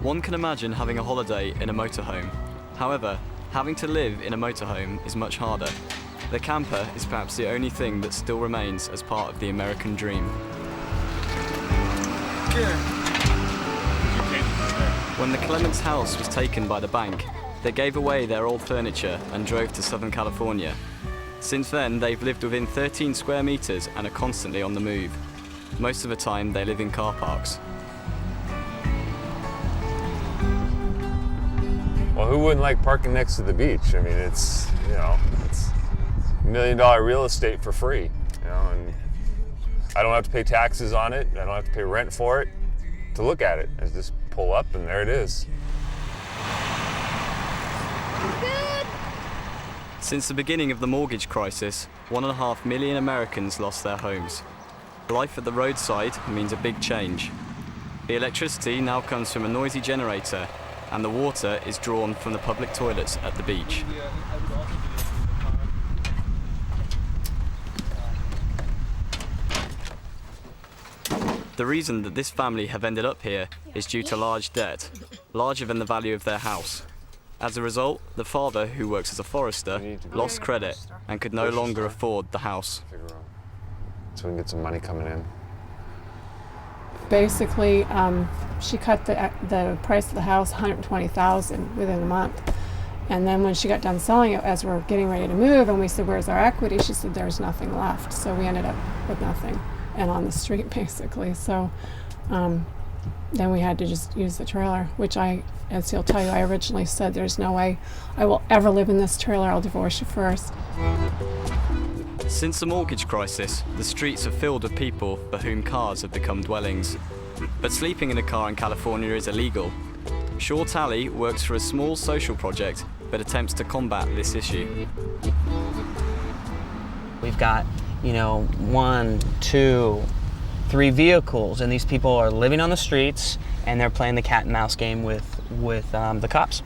One can imagine having a holiday in a motorhome. However, having to live in a motorhome is much harder. The camper is perhaps the only thing that still remains as part of the American dream. When the Clement's house was taken by the bank, they gave away their old furniture and drove to Southern California. Since then, they've lived within 13 square meters and are constantly on the move. Most of the time, they live in car parks. Well, who wouldn't like parking next to the beach? I mean, it's $1 million real estate for free, and I don't have to pay taxes on it. I don't have to pay rent for it. To look at it, I just pull up and there it is. Since the beginning of the mortgage crisis, 1.5 million Americans lost their homes. Life at the roadside means a big change. The electricity now comes from a noisy generator, and the water is drawn from the public toilets at the beach. The reason that this family have ended up here is due to large debt, larger than the value of their house. As a result, the father, who works as a forester, lost credit and could no longer afford the house. So we can get some money coming in. Basically, she cut the price of the house $120,000 within a month. And then when she got done selling it, as we're getting ready to move, and we said, "Where's our equity?" She said, "There's nothing left." So we ended up with nothing, and on the street basically. So then we had to just use the trailer, which as he'll tell you, I originally said, "There's no way I will ever live in this trailer. I'll divorce you first." Since the mortgage crisis, the streets are filled with people for whom cars have become dwellings. But sleeping in a car in California is illegal. Shaw Talley works for a small social project that attempts to combat this issue. We've got, 1, 2, 3 vehicles, and these people are living on the streets, and they're playing the cat and mouse game with the cops.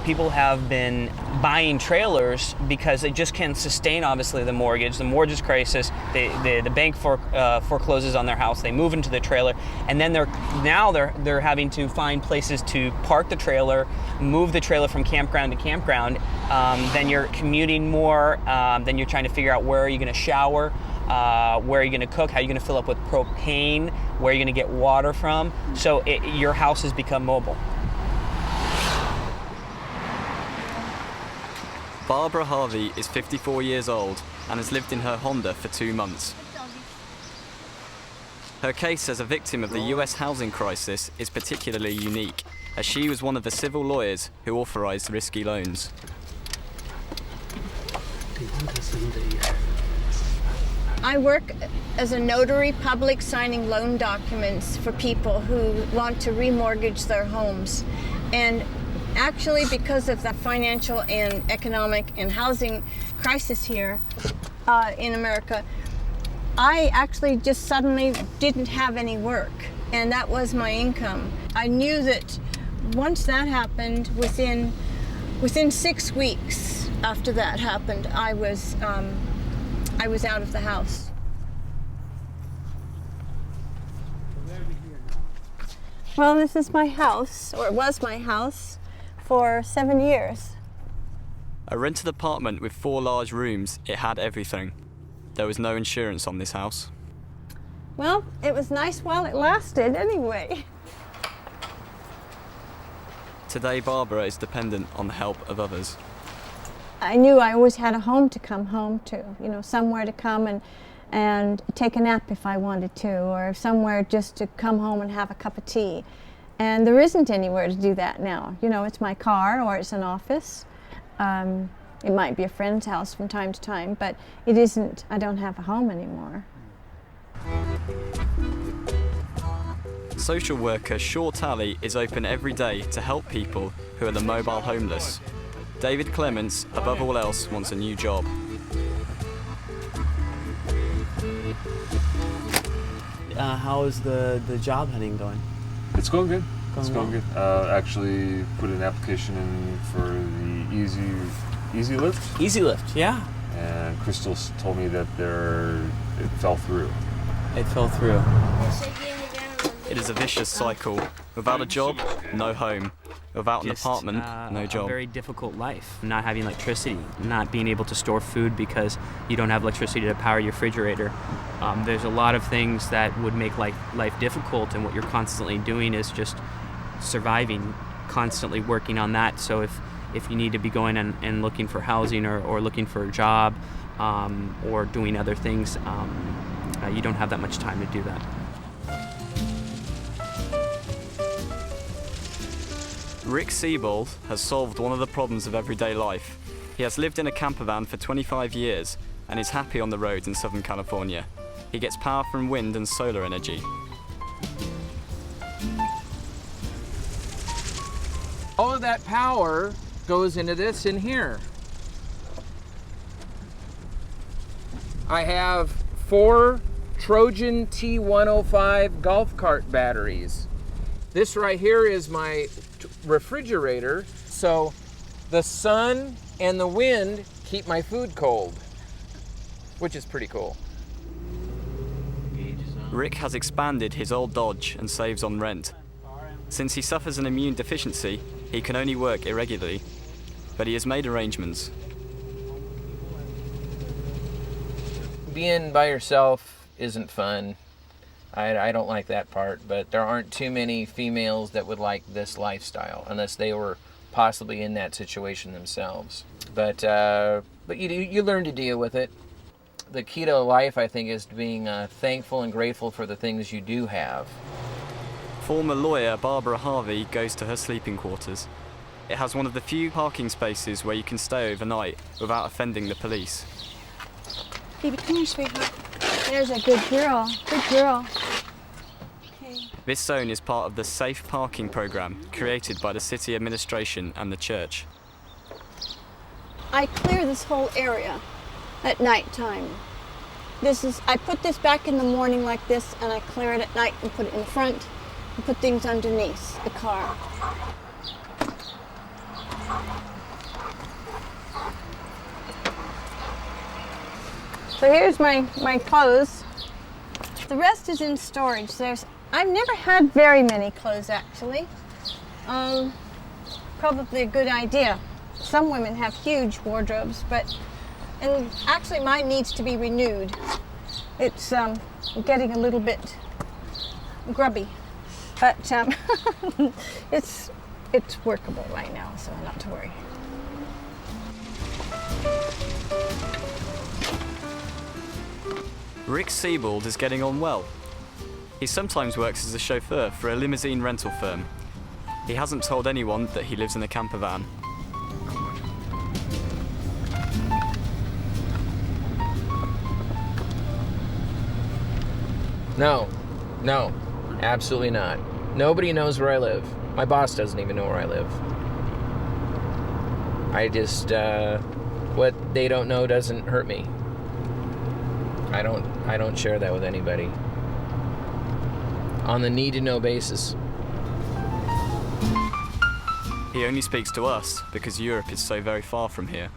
People have been buying trailers because they just can't sustain, obviously, the mortgage crisis. The bank forecloses on their house. They move into the trailer, and then they're having to find places to park the trailer, move the trailer from campground to campground. Then you're commuting more. Then you're trying to figure out where are you going to shower, where are you going to cook, how are you going to fill up with propane, where are you going to get water from. So your house has become mobile. Barbara Harvey is 54 years old and has lived in her Honda for 2 months. Her case as a victim of the US housing crisis is particularly unique, as she was one of the civil lawyers who authorized risky loans. I work as a notary public signing loan documents for people who want to remortgage their homes. And actually, because of the financial and economic and housing crisis here in America, I actually just suddenly didn't have any work, and that was my income. I knew that once that happened, within 6 weeks after that happened, I was out of the house. Well, this is my house, or it was my house, for 7 years. A rented apartment with 4 large rooms, it had everything. There was no insurance on this house. Well, it was nice while it lasted anyway. Today, Barbara is dependent on the help of others. I knew I always had a home to come home to, somewhere to come and take a nap if I wanted to, or somewhere just to come home and have a cup of tea. And there isn't anywhere to do that now. It's my car or it's an office. It might be a friend's house from time to time, but it isn't, I don't have a home anymore. Social worker Shaw Talley is open every day to help people who are the mobile homeless. David Clement, above all else, wants a new job. How is the job hunting going? It's going good. It's Going going good. Actually put an application in for the Easy Lift. Easy Lift, yeah. And Crystal told me that it fell through. It fell through. It is a vicious cycle. Without a job, no home. Without an apartment, no A job. very difficult life. Not having electricity, not being able to store food because you don't have electricity to power your refrigerator. There's a lot of things that would make life difficult, and what you're constantly doing is just surviving, constantly working on that. So if you need to be going and looking for housing or looking for a job or doing other things, you don't have that much time to do that. Rick Siebold has solved one of the problems of everyday life. He has lived in a camper van for 25 years and is happy on the roads in Southern California. He gets power from wind and solar energy. All of that power goes into this in here. I have 4 Trojan T105 golf cart batteries. This right here is my refrigerator, so the sun and the wind keep my food cold, which is pretty cool. Rick has expanded his old Dodge and saves on rent. Since he suffers an immune deficiency, he can only work irregularly, but he has made arrangements. Being by yourself isn't fun. I don't like that part, but there aren't too many females that would like this lifestyle unless they were possibly in that situation themselves. But you learn to deal with it. The key to life, I think, is being thankful and grateful for the things you do have. Former lawyer Barbara Harvey goes to her sleeping quarters. It has one of the few parking spaces where you can stay overnight without offending the police. Baby, come here, sweetheart. There's a good girl. Good girl. Okay. This zone is part of the Safe Parking program created by the city administration and the church. I clear this whole area at nighttime. I put this back in the morning like this, and I clear it at night and put it in front and put things underneath the car. So here's my clothes. The rest is in storage. I've never had very many clothes, actually. Probably a good idea. Some women have huge wardrobes, and actually mine needs to be renewed. It's getting a little bit grubby, but it's workable right now, so not to worry. Rick Siebold is getting on well. He sometimes works as a chauffeur for a limousine rental firm. He hasn't told anyone that he lives in a camper van. No, absolutely not. Nobody knows where I live. My boss doesn't even know where I live. I just, what they don't know doesn't hurt me. I don't share that with anybody. On the need-to-know basis. He only speaks to us because Europe is so very far from here.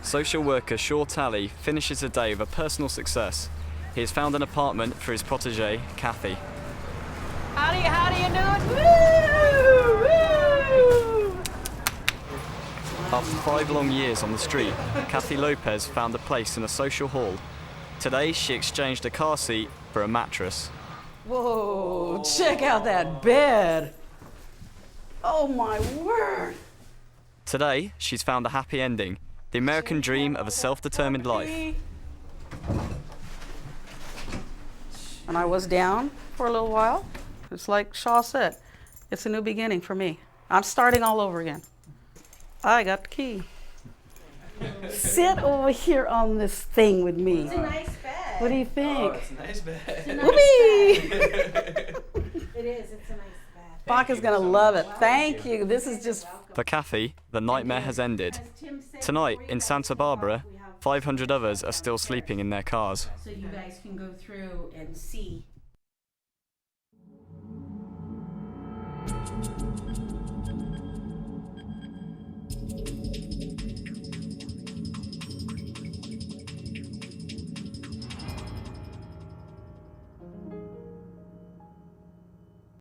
Social worker Shaw Talley finishes the day with a personal success. He has found an apartment for his protégée, Kathy. How do you do it? Woo! Woo! After 5 long years on the street, Kathy Lopez found a place in a social hall. Today, she exchanged a car seat for a mattress. Whoa, check out that bed. Oh my word. Today, she's found a happy ending, the American dream of a self-determined life. And I was down for a little while. It's like Shaw said, it's a new beginning for me. I'm starting all over again. I got the key. Sit over here on this thing with me. It's a nice bed. What do you think? Oh, it's a nice bed. Whoopee! It is, it's a nice bed. Bach is gonna love it. Thank you. This is just... For Kathy, the nightmare has ended. Tonight, in Santa Barbara, 500 others are still sleeping in their cars. So you guys can go through and see.